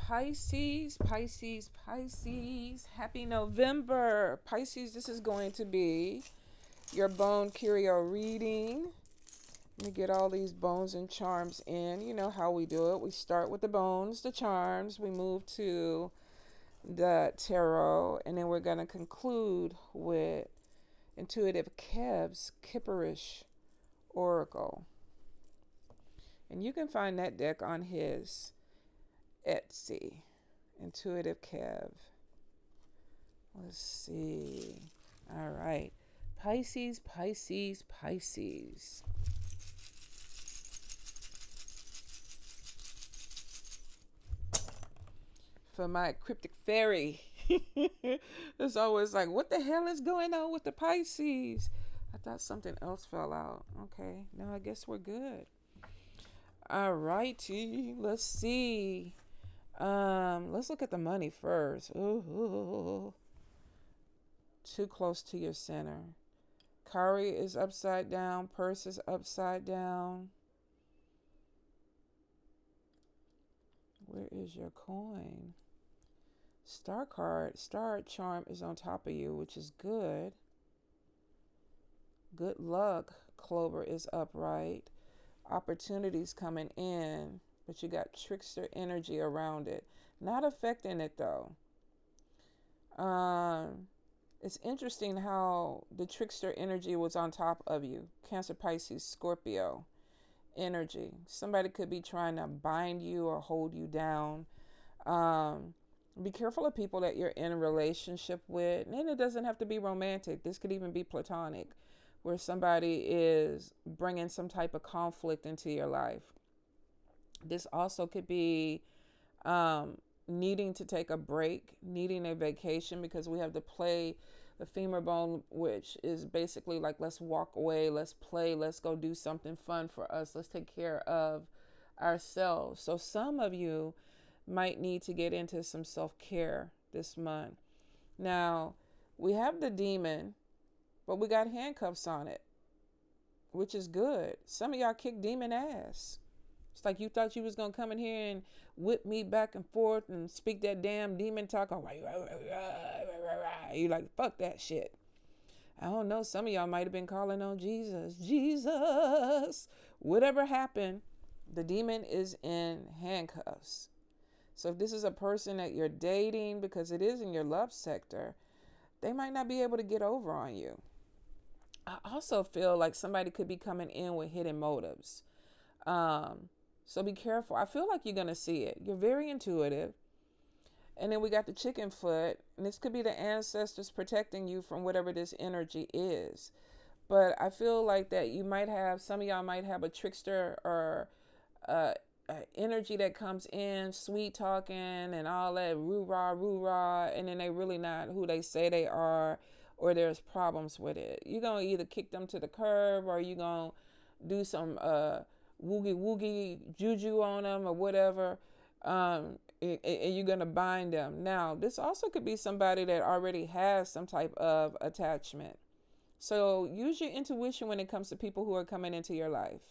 Pisces, Pisces, Pisces. Happy November. Pisces, this is going to be your bone curio reading. Let me get all these bones and charms in. You know how we do it. We start with the bones, the charms. We move to the tarot. And then we're going to conclude with Intuitive Kev's Kipperish Oracle. And you can find that deck on his Etsy. Intuitive Kev. Let's see. All right. Pisces, Pisces, Pisces. For my cryptic fairy. It's always like, what the hell is going on with the Pisces? I thought something else fell out. Okay. No, I guess we're good. All righty. Let's see. Let's look at the money first. Ooh, too close to your center. Kari is upside down. Purse is upside down. Where is your coin? Star card. Star charm is on top of you, which is good. Good luck. Clover is upright. Opportunities coming in, but you got trickster energy around it. Not affecting it though. It's interesting how the trickster energy was on top of you. Cancer, Pisces, Scorpio energy. Somebody could be trying to bind you or hold you down. Be careful of people that you're in a relationship with. And it doesn't have to be romantic. This could even be platonic, where somebody is bringing some type of conflict into your life. This also could be needing to take a break, needing a vacation, because we have to play the femur bone, which is basically like, let's walk away, let's play, let's go do something fun for us, let's take care of ourselves. So some of you might need to get into some self-care this month. Now, we have the demon, but we got handcuffs on it, which is good. Some of y'all kick demon ass. It's like you thought you was going to come in here and whip me back and forth and speak that damn demon talk. You're like, fuck that shit. I don't know. Some of y'all might have been calling on Jesus. Jesus. Whatever happened, the demon is in handcuffs. So if this is a person that you're dating, because it is in your love sector, they might not be able to get over on you. I also feel like somebody could be coming in with hidden motives. So be careful. I feel like you're going to see it. You're very intuitive. And then we got the chicken foot. And this could be the ancestors protecting you from whatever this energy is. But I feel like that you might have, some of y'all might have a trickster or energy that comes in, sweet talking and all that, roo-rah, and then they really not who they say they are, or there's problems with it. You're going to either kick them to the curb, or you're going to do some woogie juju on them or whatever, and you're going to bind them. Now, this also could be somebody that already has some type of attachment. So use your intuition when it comes to people who are coming into your life.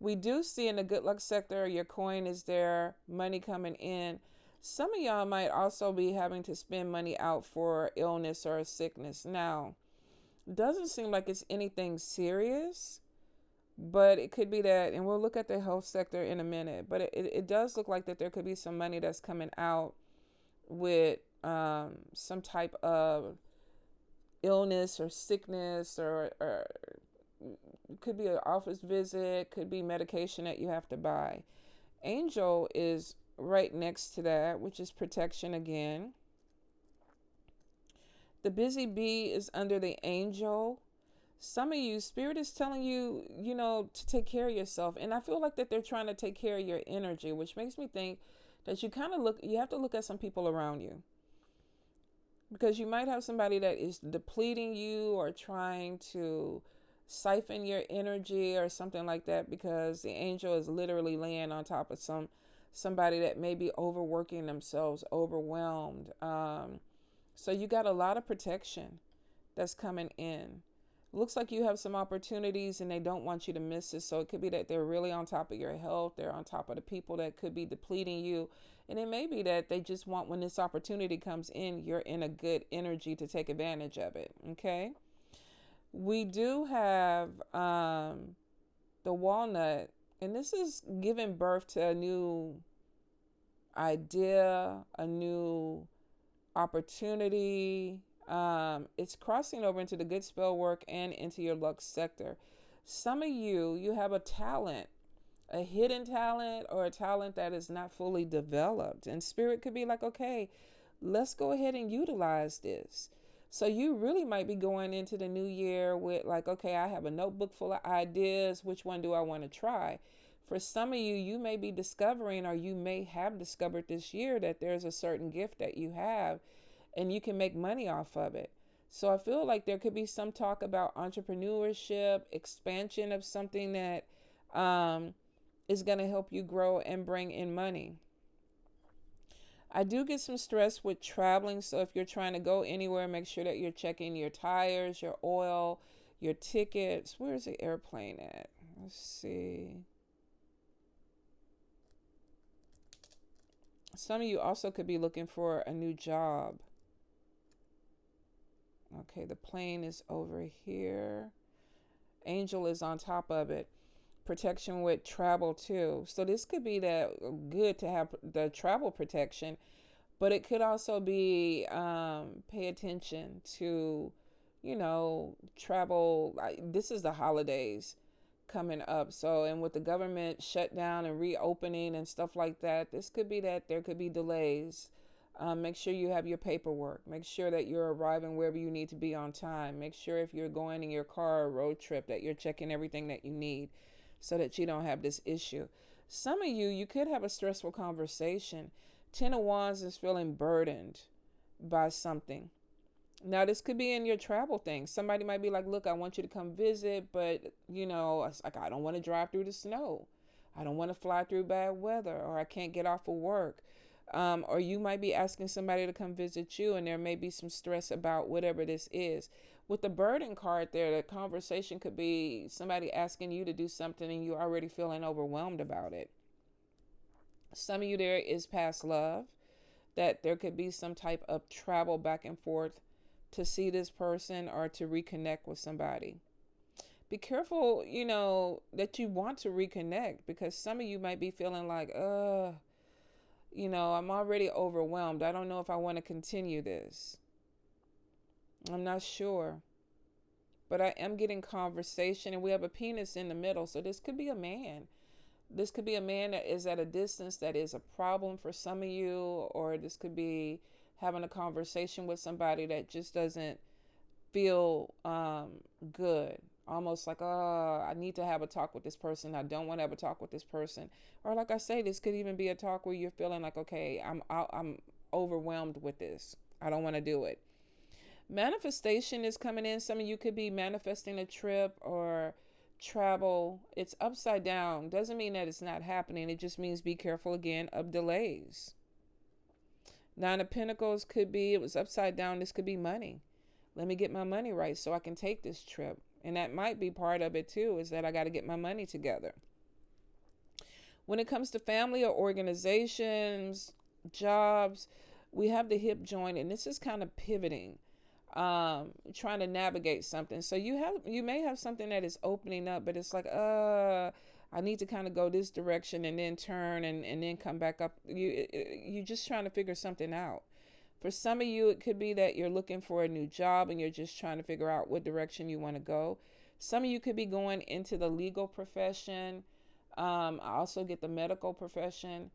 We do see in the good luck sector, your coin is there, money coming in. Some of y'all might also be having to spend money out for illness or a sickness. Now, doesn't seem like it's anything serious, but it could be that, and we'll look at the health sector in a minute, but it does look like that there could be some money that's coming out with some type of illness or sickness, or could be an office visit, could be medication that you have to buy. Angel is right next to that, which is protection again. The busy bee is under the angel. Some of you, Spirit is telling you, to take care of yourself. And I feel like that they're trying to take care of your energy, which makes me think that you have to look at some people around you. Because you might have somebody that is depleting you or trying to siphon your energy or something like that, because the angel is literally laying on top of somebody that may be overworking themselves, overwhelmed. So you got a lot of protection that's coming in. Looks like you have some opportunities and they don't want you to miss it. So it could be that they're really on top of your health. They're on top of the people that could be depleting you. And it may be that they just want, when this opportunity comes in, you're in a good energy to take advantage of it. Okay. We do have the walnut, and this is giving birth to a new idea, a new opportunity. It's crossing over into the good spell work and into your luck sector. Some of you have a talent, a hidden talent, or a talent that is not fully developed. And spirit could be like, okay, let's go ahead and utilize this. So you really might be going into the new year with like, okay, I have a notebook full of ideas. Which one do I want to try? For some of you, you may be discovering, or you may have discovered this year, that there's a certain gift that you have and you can make money off of it. So I feel like there could be some talk about entrepreneurship, expansion of something that is going to help you grow and bring in money. I do get some stress with traveling. So if you're trying to go anywhere, make sure that you're checking your tires, your oil, your tickets. Where's the airplane at? Let's see. Some of you also could be looking for a new job. Okay, the plane is over here. Angel is on top of it. Protection with travel too. So this could be that good to have the travel protection, but it could also be pay attention to, travel. This is the holidays coming up. So, and with the government shutdown and reopening and stuff like that, this could be that there could be delays. Make sure you have your paperwork. Make sure that you're arriving wherever you need to be on time. Make sure if you're going in your car or road trip that you're checking everything that you need so that you don't have this issue. Some of you could have a stressful conversation. 10 of Wands is feeling burdened by something. Now, this could be in your travel thing. Somebody might be like, look, I want you to come visit, but, it's like, I don't want to drive through the snow. I don't want to fly through bad weather, or I can't get off of work. Or you might be asking somebody to come visit you, and there may be some stress about whatever this is. With the burden card there, the conversation could be somebody asking you to do something and you're already feeling overwhelmed about it. Some of you, there is past love, that there could be some type of travel back and forth to see this person or to reconnect with somebody. Be careful, that you want to reconnect, because some of you might be feeling like, I'm already overwhelmed. I don't know if I want to continue this. I'm not sure. But I am getting conversation, and we have a penis in the middle. So this could be a man. This could be a man that is at a distance that is a problem for some of you, or this could be having a conversation with somebody that just doesn't feel good. Almost like, I need to have a talk with this person. I don't want to have a talk with this person. Or like I say, this could even be a talk where you're feeling like, okay, I'm overwhelmed with this. I don't want to do it. Manifestation is coming in. Some of you could be manifesting a trip or travel. It's upside down. Doesn't mean that it's not happening. It just means be careful again of delays. Nine of Pentacles could be, it was upside down. This could be money. Let me get my money right so I can take this trip. And that might be part of it too, is that I got to get my money together. When it comes to family or organizations, jobs, we have the hip joint, and this is kind of pivoting, trying to navigate something. So you may have something that is opening up, but it's like, I need to kind of go this direction and then turn and then come back up. You're just trying to figure something out. For some of you, it could be that you're looking for a new job and you're just trying to figure out what direction you want to go. Some of you could be going into the legal profession. I also get the medical profession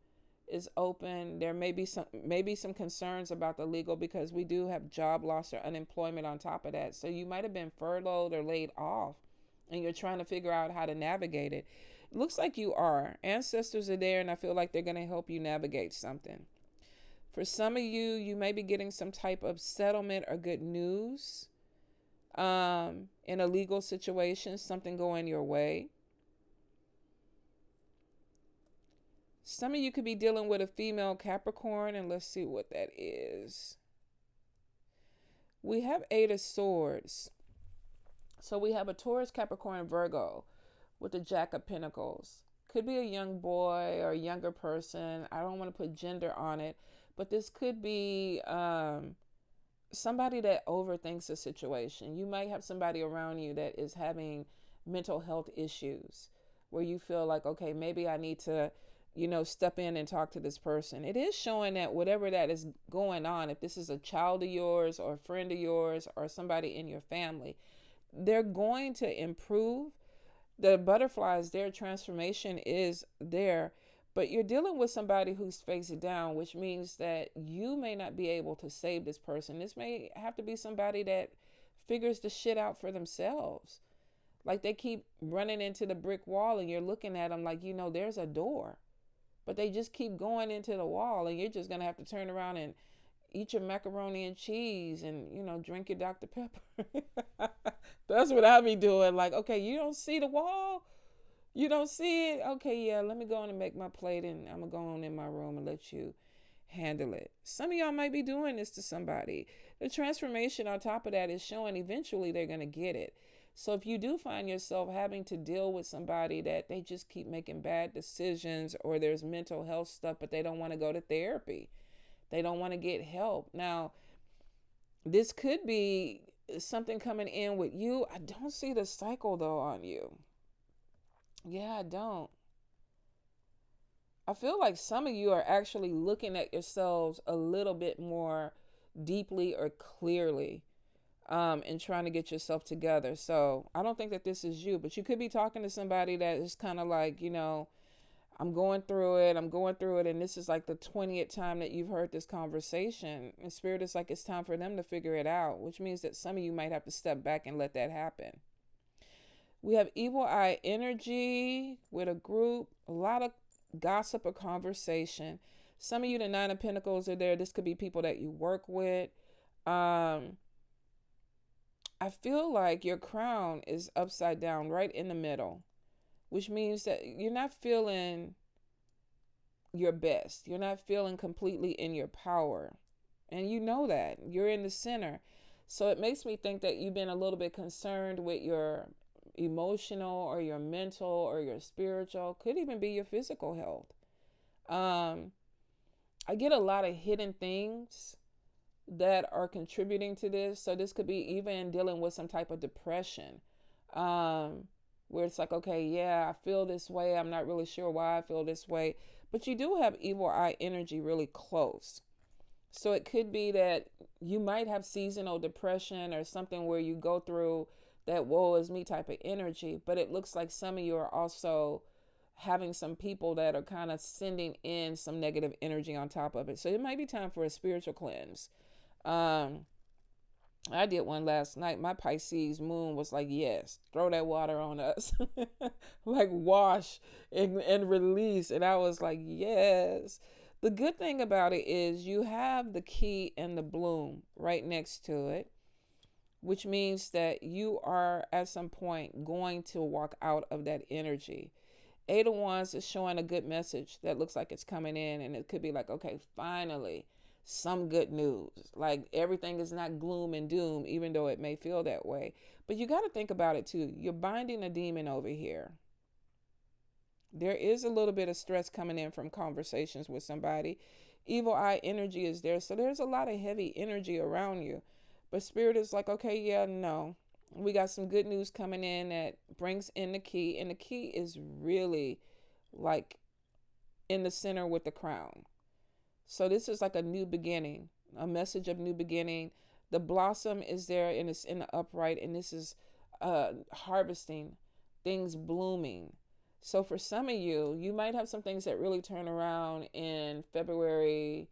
is open. There may be some concerns about the legal, because we do have job loss or unemployment on top of that. So you might have been furloughed or laid off, and you're trying to figure out how to navigate it. It looks like you are. Ancestors are there, and I feel like they're going to help you navigate something. For some of you, you may be getting some type of settlement or good news in a legal situation, something going your way. Some of you could be dealing with a female Capricorn, and let's see what that is. We have 8 of Swords. So we have a Taurus, Capricorn, Virgo with the Jack of Pentacles. Could be a young boy or a younger person. I don't want to put gender on it, but this could be somebody that overthinks a situation. You might have somebody around you that is having mental health issues where you feel like, okay, maybe I need to, step in and talk to this person. It is showing that whatever that is going on, if this is a child of yours or a friend of yours or somebody in your family, they're going to improve. The butterflies, their transformation is there, but you're dealing with somebody who's face down, which means that you may not be able to save this person. This may have to be somebody that figures the shit out for themselves. Like they keep running into the brick wall and you're looking at them like, there's a door, but they just keep going into the wall, and you're just going to have to turn around and eat your macaroni and cheese and, drink your Dr. Pepper. That's what I be doing. Like, okay, you don't see the wall? You don't see it? Okay, yeah, let me go on and make my plate, and I'm going to go on in my room and let you handle it. Some of y'all might be doing this to somebody. The transformation on top of that is showing eventually they're going to get it. So if you do find yourself having to deal with somebody that they just keep making bad decisions, or there's mental health stuff, but they don't want to go to therapy, they don't want to get help. Now, this could be something coming in with you. I don't see the cycle though on you. Yeah, I don't. I feel like some of you are actually looking at yourselves a little bit more deeply or clearly, and trying to get yourself together. So I don't think that this is you, but you could be talking to somebody that is kind of like, I'm going through it. And this is like the 20th time that you've heard this conversation. And Spirit is like, it's time for them to figure it out, which means that some of you might have to step back and let that happen. We have evil eye energy with a group, a lot of gossip or conversation. Some of you, the Nine of Pentacles are there. This could be people that you work with. I feel like your crown is upside down right in the middle, which means that you're not feeling your best. You're not feeling completely in your power. And you know that. You're in the center. So it makes me think that you've been a little bit concerned with your emotional or your mental or your spiritual, could even be your physical health. I get a lot of hidden things that are contributing to this. So this could be even dealing with some type of depression, where it's like, okay, yeah, I feel this way. I'm not really sure why I feel this way, but you do have evil eye energy really close. So it could be that you might have seasonal depression or something where you go through that woe is me type of energy, but it looks like some of you are also having some people that are kind of sending in some negative energy on top of it. So it might be time for a spiritual cleanse. I did one last night. My Pisces moon was like, yes, throw that water on us. Like wash and release. And I was like, yes. The good thing about it is you have the key and the bloom right next to it, which means that you are at some point going to walk out of that energy. Eight of Wands is showing a good message that looks like it's coming in, and it could be like, okay, finally, some good news. Like everything is not gloom and doom, even though it may feel that way. But you got to think about it too. You're binding a demon over here. There is a little bit of stress coming in from conversations with somebody. Evil eye energy is there. So there's a lot of heavy energy around you. But Spirit is like, okay, yeah, no. We got some good news coming in that brings in the key. And the key is really like in the center with the crown. So this is like a new beginning, a message of new beginning. The blossom is there and it's in the upright. And this is harvesting, things blooming. So for some of you, you might have some things that really turn around in February,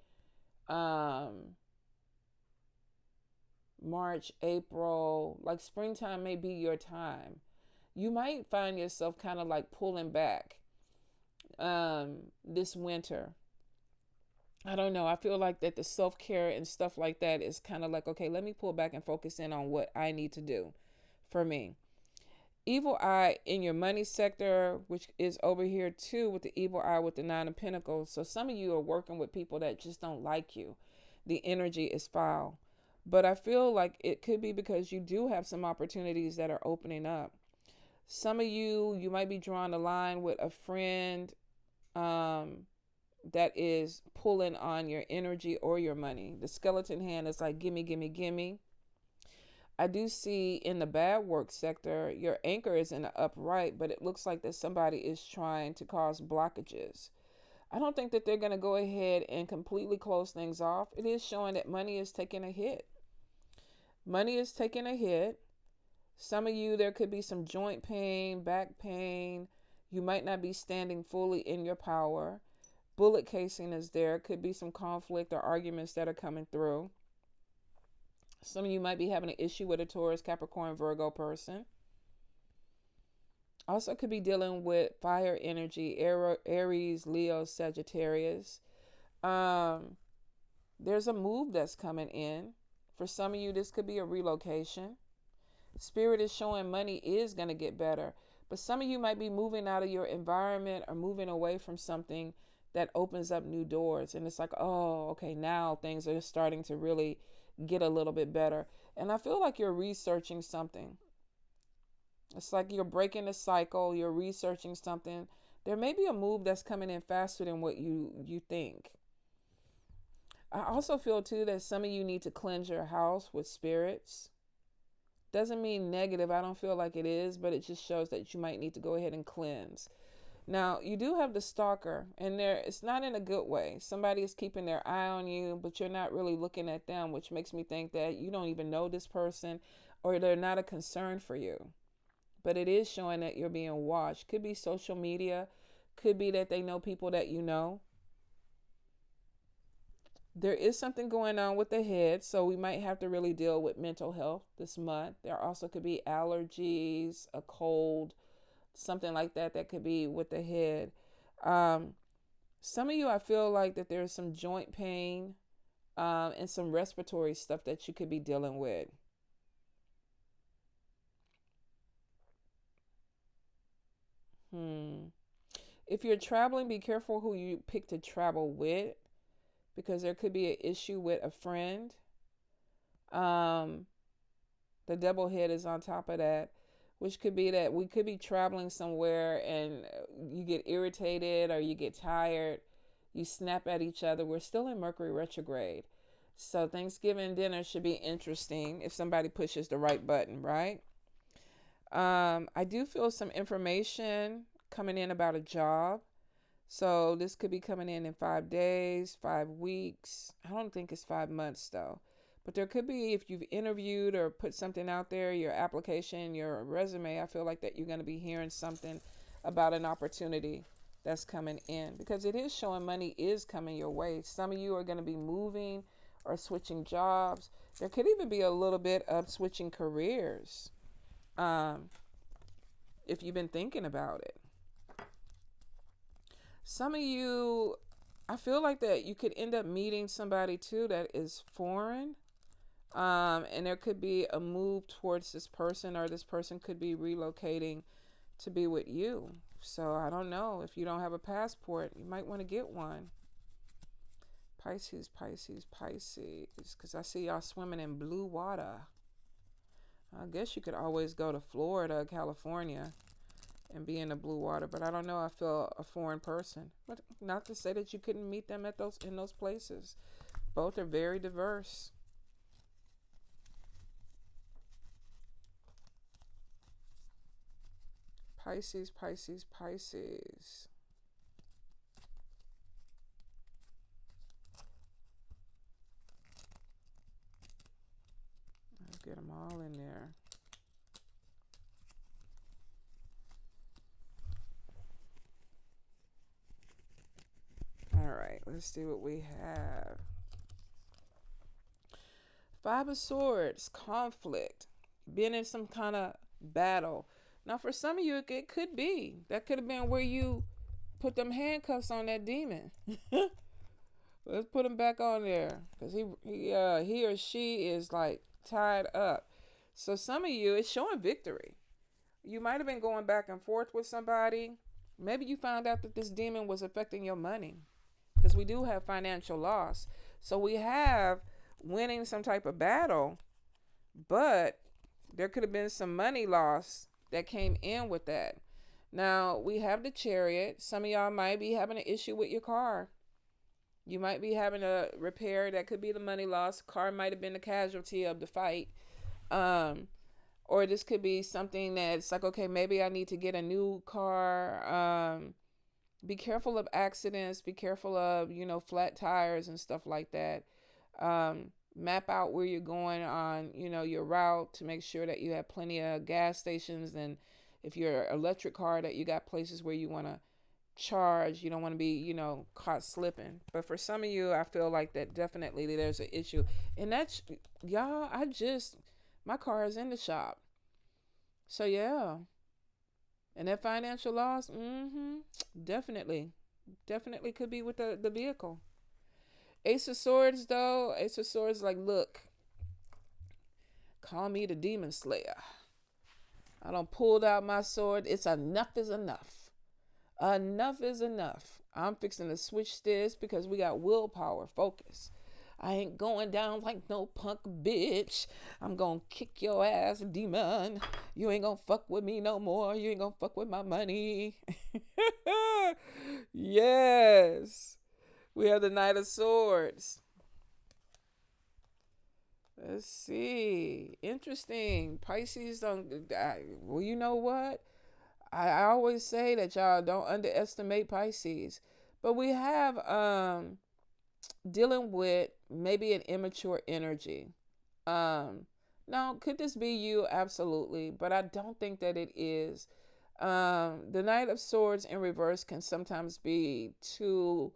March, April, like springtime may be your time. You might find yourself kind of like pulling back this winter. I don't know. I feel like that the self-care and stuff like that is kind of like, okay, let me pull back and focus in on what I need to do for me. Evil eye in your money sector, which is over here too with the evil eye with the Nine of Pentacles. So some of you are working with people that just don't like you. The energy is foul. But I feel like it could be because you do have some opportunities that are opening up. Some of you might be drawing a line with a friend um, that is pulling on your energy or your money. The skeleton hand is like, gimme, gimme, gimme. I do see in the bad work sector, your anchor is in the upright, but it looks like that somebody is trying to cause blockages. I don't think that they're going to go ahead and completely close things off. It is showing that money is taking a hit. Money is taking a hit. Some of you, there could be some joint pain, back pain. You might not be standing fully in your power. Bullet casing is there. Could be some conflict or arguments that are coming through. Some of you might be having an issue with a Taurus, Capricorn, Virgo person. Also could be dealing with fire energy, Aries, Leo, Sagittarius. There's a move that's coming in. For some of you, this could be a relocation. Spirit is showing money is going to get better. But some of you might be moving out of your environment or moving away from something that opens up new doors. And it's like, oh, okay, now things are starting to really get a little bit better. And I feel like you're researching something. It's like you're breaking the cycle. You're researching something. There may be a move that's coming in faster than what you think. I also feel too that some of you need to cleanse your house with spirits. Doesn't mean negative. I don't feel like it is, but it just shows that you might need to go ahead and cleanse. Now, you do have the stalker, and it's not in a good way. Somebody is keeping their eye on you, but you're not really looking at them, which makes me think that you don't even know this person or they're not a concern for you. But it is showing that you're being watched. Could be social media. Could be that they know people that you know. There is something going on with the head, so we might have to really deal with mental health this month. There also could be allergies, a cold, something like that could be with the head. Some of you, I feel like that there's some joint pain and some respiratory stuff that you could be dealing with. If you're traveling, be careful who you pick to travel with, because there could be an issue with a friend. The double head is on top of that, which could be that we could be traveling somewhere and you get irritated or you get tired. You snap at each other. We're still in Mercury retrograde. So Thanksgiving dinner should be interesting if somebody pushes the right button, right? I do feel some information coming in about a job. So this could be coming in 5 days, 5 weeks. I don't think it's 5 months though. But there could be, if you've interviewed or put something out there, your application, your resume, I feel like that you're going to be hearing something about an opportunity that's coming in, because it is showing money is coming your way. Some of you are going to be moving or switching jobs. There could even be a little bit of switching careers if you've been thinking about it. Some of you, I feel like that you could end up meeting somebody too that is foreign. And there could be a move towards this person, or this person could be relocating to be with you. So I don't know. If you don't have a passport, you might want to get one. Pisces, Pisces, Pisces. Because I see y'all swimming in blue water. I guess you could always go to Florida, California, and be in the blue water. But I don't know. I feel a foreign person. But not to say that you couldn't meet them in those places. Both are very diverse. Pisces, Pisces, Pisces. Let's get them all in there. All right, let's see what we have. 5 of Swords, conflict, being in some kind of battle. Now, for some of you, it could be. That could have been where you put them handcuffs on that demon. Let's put him back on there, because he or she is like tied up. So some of you, it's showing victory. You might have been going back and forth with somebody. Maybe you found out that this demon was affecting your money, because we do have financial loss. So we have winning some type of battle, but there could have been some money loss that came in with that. Now, we have the Chariot. Some of y'all might be having an issue with your car. You might be having a repair. That could be the money loss. Car might have been the casualty of the fight. Um, or this could be something that's like, okay, maybe I need to get a new car. Be careful of accidents. Be careful of, flat tires and stuff like that. Map out where you're going on, your route to make sure that you have plenty of gas stations. And if you're an electric car, that you got places where you want to charge. You don't want to be, caught slipping. But for some of you, I feel like that definitely there's an issue. And that's, y'all, my car is in the shop. So yeah. And that financial loss, definitely could be with the vehicle. Ace of Swords, though. Ace of Swords, like, look, call me the demon slayer. I done pulled out my sword. It's enough is enough. Enough is enough. I'm fixing to switch this because we got willpower, focus. I ain't going down like no punk bitch. I'm gonna kick your ass, demon. You ain't gonna fuck with me no more. You ain't gonna fuck with my money. Yes. We have the Knight of Swords. Let's see. Interesting. Pisces don't. Well, you know what? I always say that y'all don't underestimate Pisces. But we have dealing with maybe an immature energy. Now, could this be you? Absolutely. But I don't think that it is. The Knight of Swords in reverse can sometimes be too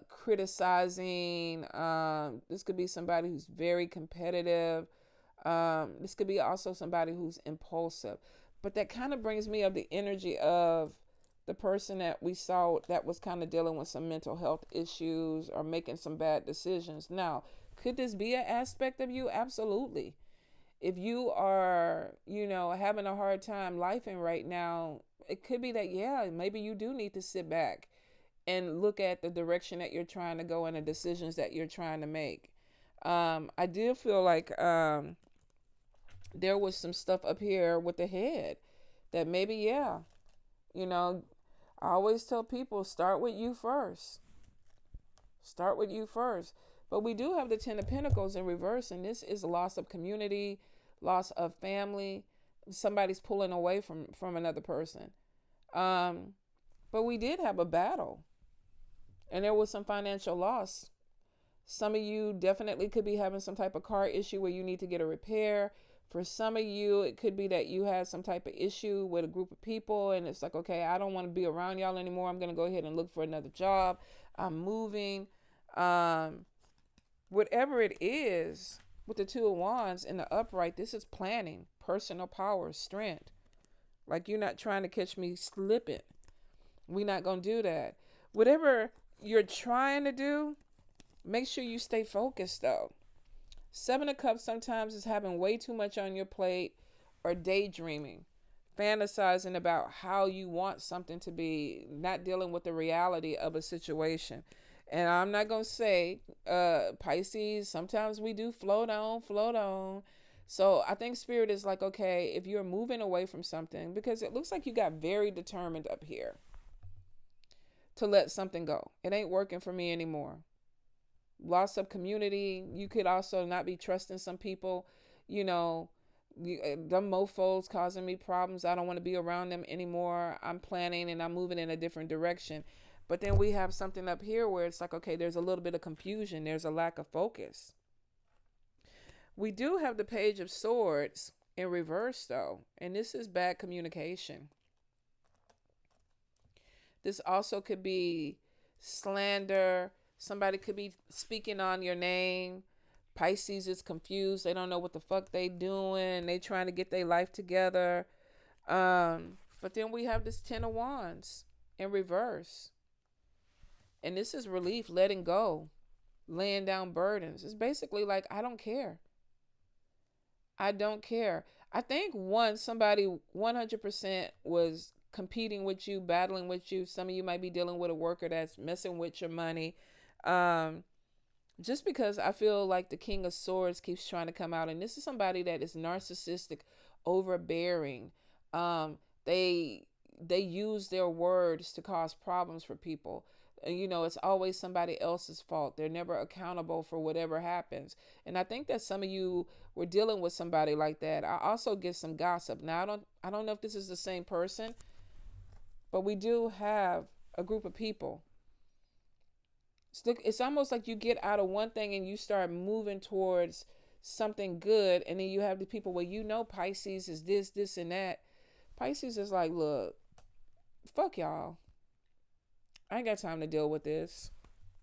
criticizing. This could be somebody who's very competitive. This could be also somebody who's impulsive. But that kind of brings me up the energy of the person that we saw that was kind of dealing with some mental health issues or making some bad decisions. Now, could this be an aspect of you? Absolutely. If you are, having a hard time lifing right now, it could be that, yeah, maybe you do need to sit back and look at the direction that you're trying to go and the decisions that you're trying to make. I do feel like there was some stuff up here with the head that maybe, yeah, I always tell people, start with you first. Start with you first. But we do have the Ten of Pentacles in reverse, and this is a loss of community, loss of family. Somebody's pulling away from another person. But we did have a battle, and there was some financial loss. Some of you definitely could be having some type of car issue where you need to get a repair. For some of you, it could be that you had some type of issue with a group of people and it's like, okay, I don't want to be around y'all anymore. I'm going to go ahead and look for another job. I'm moving. Whatever it is, with the Two of Wands in the upright, this is planning, personal power, strength. Like, you're not trying to catch me slipping. We're not going to do that. Whatever you're trying to do, make sure you stay focused, though. Seven of Cups sometimes is having way too much on your plate or daydreaming, fantasizing about how you want something to be, not dealing with the reality of a situation. And I'm not going to say, Pisces, sometimes we do float on. So I think Spirit is like, okay, if you're moving away from something, because it looks like you got very determined up here to let something go. It ain't working for me anymore. Loss of community. You could also not be trusting some people. Them mofos causing me problems. I don't want to be around them anymore. I'm planning and I'm moving in a different direction. But then we have something up here where it's like, okay, there's a little bit of confusion. There's a lack of focus. We do have the Page of Swords in reverse, though. And this is bad communication. This also could be slander. Somebody could be speaking on your name. Pisces is confused. They don't know what the fuck they doing. They trying to get their life together. But then we have this Ten of Wands in reverse. And this is relief, letting go, laying down burdens. It's basically like, I don't care. I don't care. I think once somebody 100% was competing with you, battling with you. Some of you might be dealing with a worker that's messing with your money. Just because I feel like the King of Swords keeps trying to come out, and this is somebody that is narcissistic, overbearing. Um, they use their words to cause problems for people. You know, it's always somebody else's fault. They're never accountable for whatever happens. And I think that some of you were dealing with somebody like that. I also get some gossip. Now I don't know if this is the same person, but we do have a group of people. It's almost like you get out of one thing and you start moving towards something good, and then you have the people where Pisces is this, and that. Pisces is like, look, fuck y'all. I ain't got time to deal with this.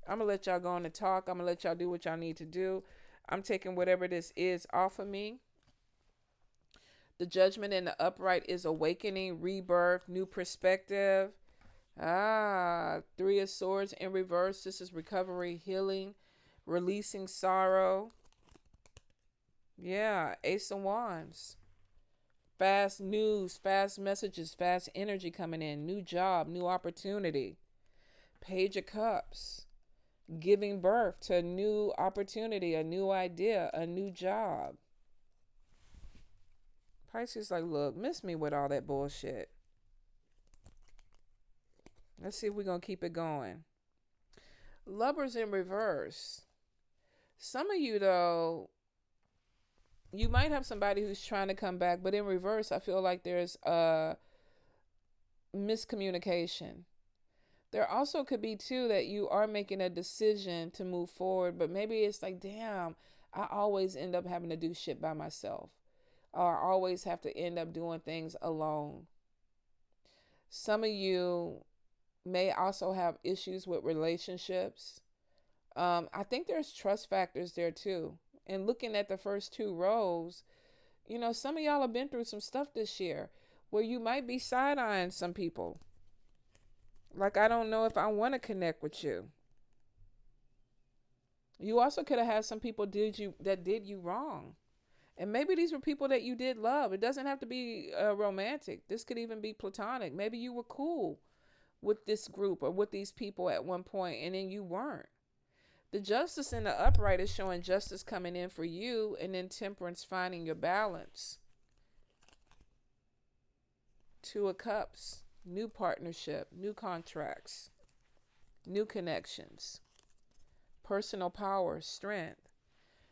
I'm gonna let y'all go on and talk. I'm gonna let y'all do what y'all need to do. I'm taking whatever this is off of me. The judgment in the upright is awakening, rebirth, new perspective. Three of Swords in reverse. This is recovery, healing, releasing sorrow. Yeah, Ace of Wands. Fast news, fast messages, fast energy coming in. New job, new opportunity. Page of Cups. Giving birth to a new opportunity, a new idea, a new job. Pisces like, look, miss me with all that bullshit. Let's see if we're going to keep it going. Lovers in reverse. Some of you, though, you might have somebody who's trying to come back, but in reverse, I feel like there's a miscommunication. There also could be, too, that you are making a decision to move forward, but maybe it's like, damn, I always end up having to do shit by myself, or I always have to end up doing things alone. Some of you may also have issues with relationships. I think there's trust factors there too. And looking at the first two rows, some of y'all have been through some stuff this year where you might be side-eyeing some people. Like, I don't know if I want to connect with you. You also could have had some people did you wrong. And maybe these were people that you did love. It doesn't have to be romantic. This could even be platonic. Maybe you were cool with this group or with these people at one point, and then you weren't. The Justice in the upright is showing justice coming in for you, and then Temperance finding your balance. Two of Cups, new partnership, new contracts, new connections, personal power, strength.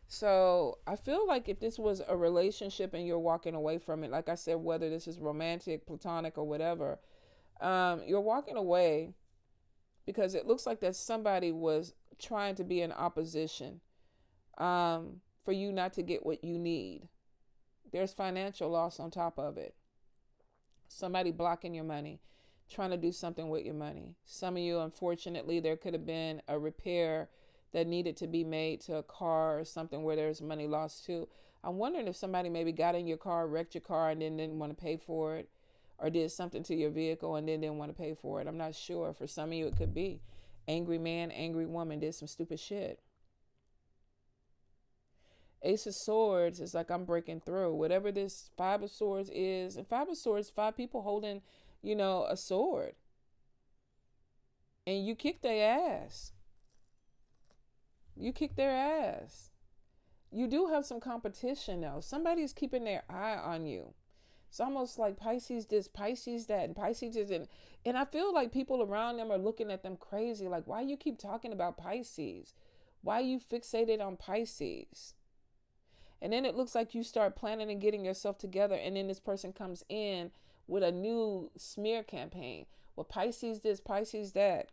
So I feel like if this was a relationship and you're walking away from it, like I said, whether this is romantic, platonic, or whatever, you're walking away because it looks like that somebody was trying to be in opposition for you not to get what you need. There's financial loss on top of it. Somebody blocking your money, trying to do something with your money. Some of you, unfortunately, there could have been a repair that needed to be made to a car or something where there's money lost too. I'm wondering if somebody maybe got in your car, wrecked your car, and then didn't want to pay for it, or did something to your vehicle and then didn't want to pay for it. I'm not sure. For some of you, it could be. Angry man, angry woman did some stupid shit. Ace of Swords is like, I'm breaking through. Whatever this Five of Swords is. And Five of Swords, five people holding, a sword. And you kick their ass. You kick their ass. You do have some competition, though. Somebody's keeping their eye on you. It's almost like Pisces this, Pisces that, and Pisces this. And I feel like people around them are looking at them crazy. Like, why you keep talking about Pisces? Why you fixated on Pisces? And then it looks like you start planning and getting yourself together. And then this person comes in with a new smear campaign. Well, Pisces this, Pisces that.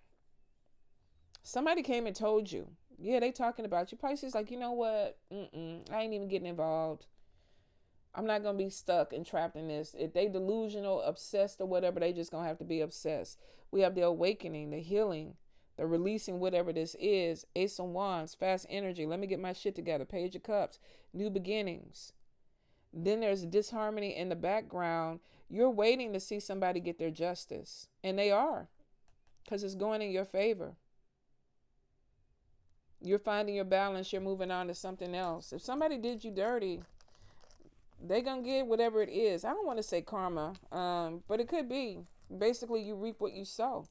Somebody came and told you. Yeah, they talking about you. Pisces like, you know what? I ain't even getting involved. I'm not going to be stuck and trapped in this. If they delusional, obsessed or whatever, they just going to have to be obsessed. We have the awakening, the healing, the releasing, whatever this is. Ace of Wands, fast energy. Let me get my shit together. Page of Cups, new beginnings. Then there's disharmony in the background. You're waiting to see somebody get their justice. And they are. Because it's going in your favor. You're finding your balance. You're moving on to something else. If somebody did you dirty, they're going to get whatever it is. I don't want to say karma, but it could be. Basically, you reap what you sow.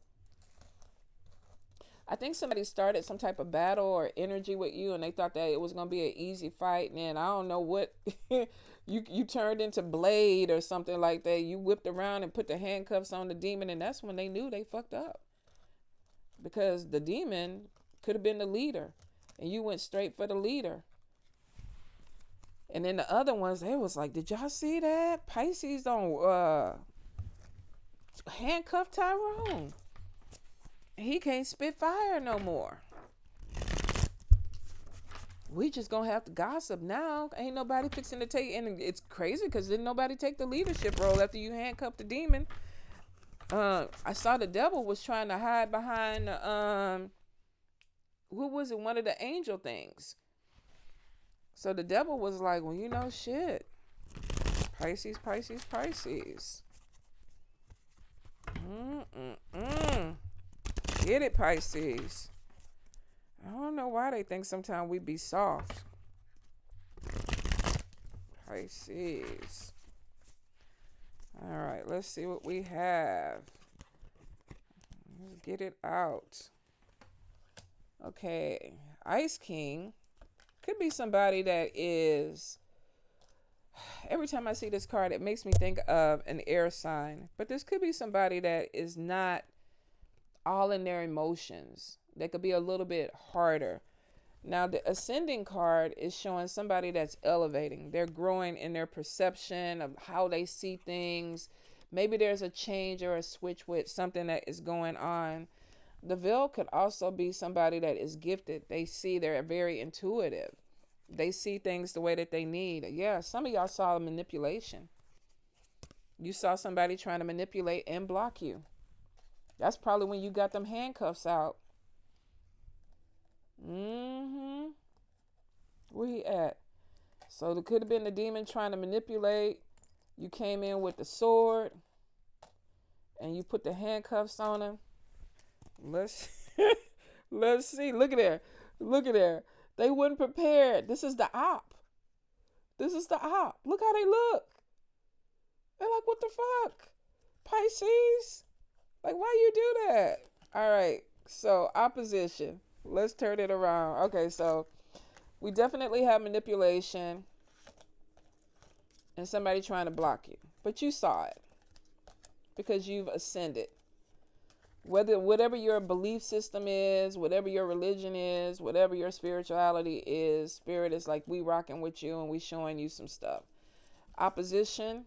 I think somebody started some type of battle or energy with you, and they thought that it was gonna be an easy fight. And then I don't know what you turned into Blade or something like that. You whipped around and put the handcuffs on the demon, and that's when they knew they fucked up, because the demon could have been the leader, and you went straight for the leader. And then the other ones, they was like, "Did y'all see that? Pisces don't handcuff Tyrone. He can't spit fire no more. We just gonna have to gossip now. Ain't nobody fixing to take." And it's crazy because didn't nobody take the leadership role after you handcuffed the demon. I saw the devil was trying to hide behind who was it? One of the angel things. So the devil was like, "Well, you know, shit. Pisces, Pisces, Pisces. Get it, Pisces." I don't know why they think sometimes we be soft. Pisces. All right, let's see what we have. Let's get it out. Okay, Ice King could be somebody that is, every time I see this card, it makes me think of an air sign. But this could be somebody that is not all in their emotions. They could be a little bit harder. Now, the ascending card is showing somebody that's elevating. They're growing in their perception of how they see things. Maybe there's a change or a switch with something that is going on. The veil could also be somebody that is gifted. They're very intuitive. They see things the way that they need. Yeah, some of y'all saw manipulation. You saw somebody trying to manipulate and block you. That's probably when you got them handcuffs out. Where he at? So there could have been the demon trying to manipulate. You came in with the sword and you put the handcuffs on him. Let's see. Look at there. They weren't prepared. This is the op. Look how they look. They're like, what the fuck? Pisces? Like, why you do that? All right. So opposition. Let's turn it around. Okay, so we definitely have manipulation and somebody trying to block you. But you saw it because you've ascended. Whatever your belief system is, whatever your religion is, whatever your spirituality is, spirit is like, we rocking with you and we showing you some stuff. Opposition,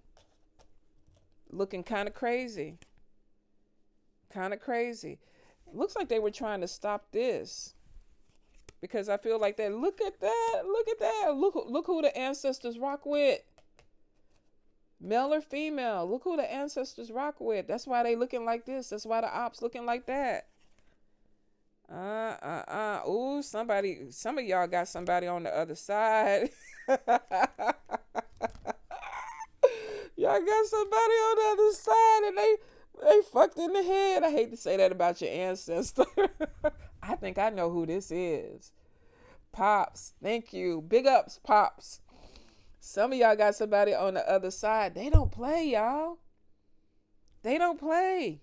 looking kind of crazy. Looks like they were trying to stop this, because I feel like that. Look at that. Look who the ancestors rock with. Male or female. Look who the ancestors rock with. That's why they looking like this. That's why the ops looking like that. Ooh, some of y'all got somebody on the other side. Y'all got somebody on the other side and they fucked in the head. I hate to say that about your ancestor. I think I know who this is. Pops. Thank you. Big ups, Pops. Some of y'all got somebody on the other side. They don't play, y'all. They don't play.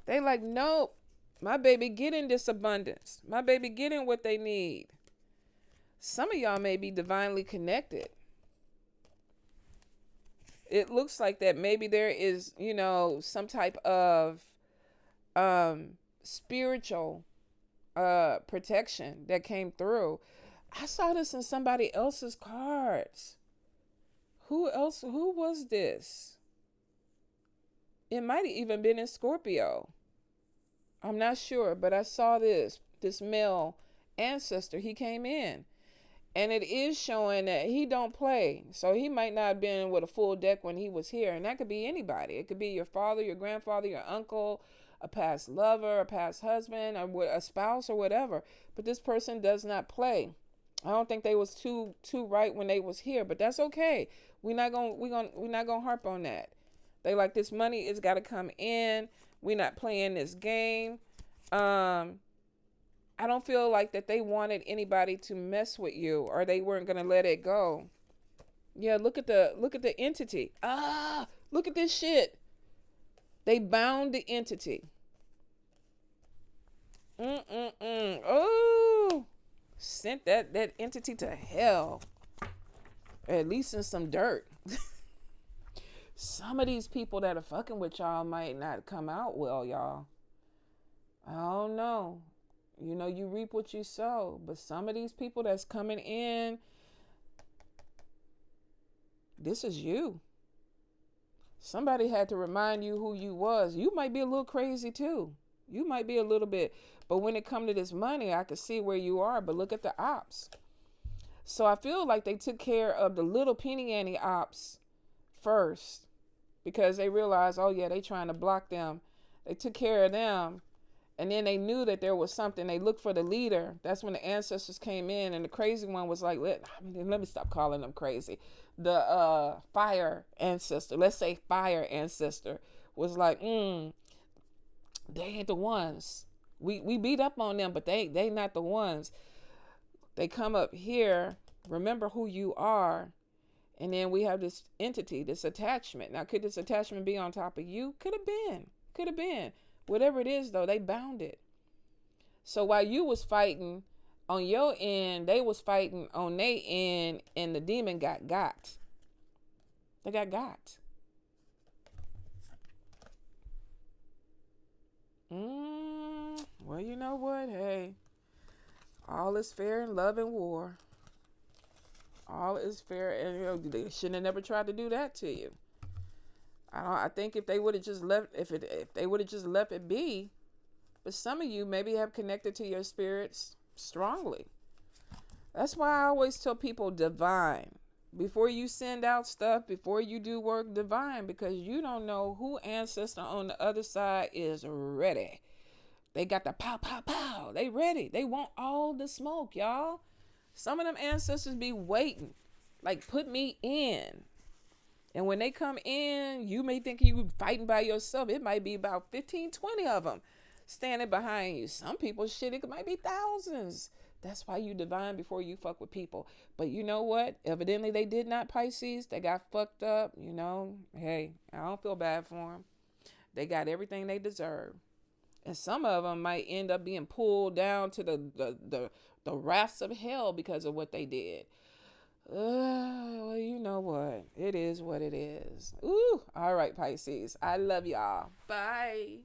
They like, nope. My baby getting this abundance. My baby getting what they need. Some of y'all may be divinely connected. It looks like that maybe there is, some type of spiritual protection that came through. I saw this in somebody else's cards. Who was this? It might have even been in Scorpio. I'm not sure, but I saw this male ancestor. He came in, and it is showing that he don't play. So he might not have been with a full deck when he was here, and that could be anybody. It could be your father, your grandfather, your uncle, a past lover, a past husband, or a spouse, or whatever. But this person does not play. I don't think they was too right when they was here, but that's okay. We're not gonna harp on that. They like, this money is got to come in. We're not playing this game. I don't feel like that they wanted anybody to mess with you, or they weren't gonna let it go. Yeah, look at the entity. Look at this shit. They bound the entity. sent that entity to hell, at least in some dirt. Some of these people that are fucking with y'all might not come out well, y'all. I don't know. You know, you reap what you sow. But some of these people that's coming in, this is you. Somebody had to remind you who you was. You might be a little crazy too. You might be a little bit. But when it come to this money, I can see where you are. But look at the opps. So I feel like they took care of the little penny ante opps first, because they realized, oh yeah, they trying to block them. They took care of them. And then they knew that there was something. They looked for the leader. That's when the ancestors came in. And the crazy one was like, let me stop calling them crazy. The fire ancestor, let's say fire ancestor, was like, they ain't the ones. We beat up on them, but they not the ones. They come up here, remember who you are. And then we have this entity, this attachment. Now, could this attachment be on top of you? Could have been. Could have been. Whatever it is, though, they bound it. So while you was fighting on your end, they was fighting on their end, and the demon got. They got. Well, you know what? Hey, all is fair in love and war. All is fair, and you know, they shouldn't have never tried to do that to you. I think if they would have just left, if they would have just left it be, but some of you maybe have connected to your spirits strongly. That's why I always tell people divine. Before you send out stuff, before you do work, divine, because you don't know who ancestor on the other side is ready. They got the pow, pow, pow. They ready. They want all the smoke, y'all. Some of them ancestors be waiting, like, put me in. And when they come in, you may think you fighting by yourself. It might be about 15, 20 of them standing behind you. Some people, shit, it might be thousands. That's why you divine before you fuck with people. But you know what? Evidently, they did not, Pisces. They got fucked up. You know, hey, I don't feel bad for them. They got everything they deserve. And some of them might end up being pulled down to the wraths of hell because of what they did. Well, you know what? It is what it is. Ooh, all right, Pisces. I love y'all. Bye.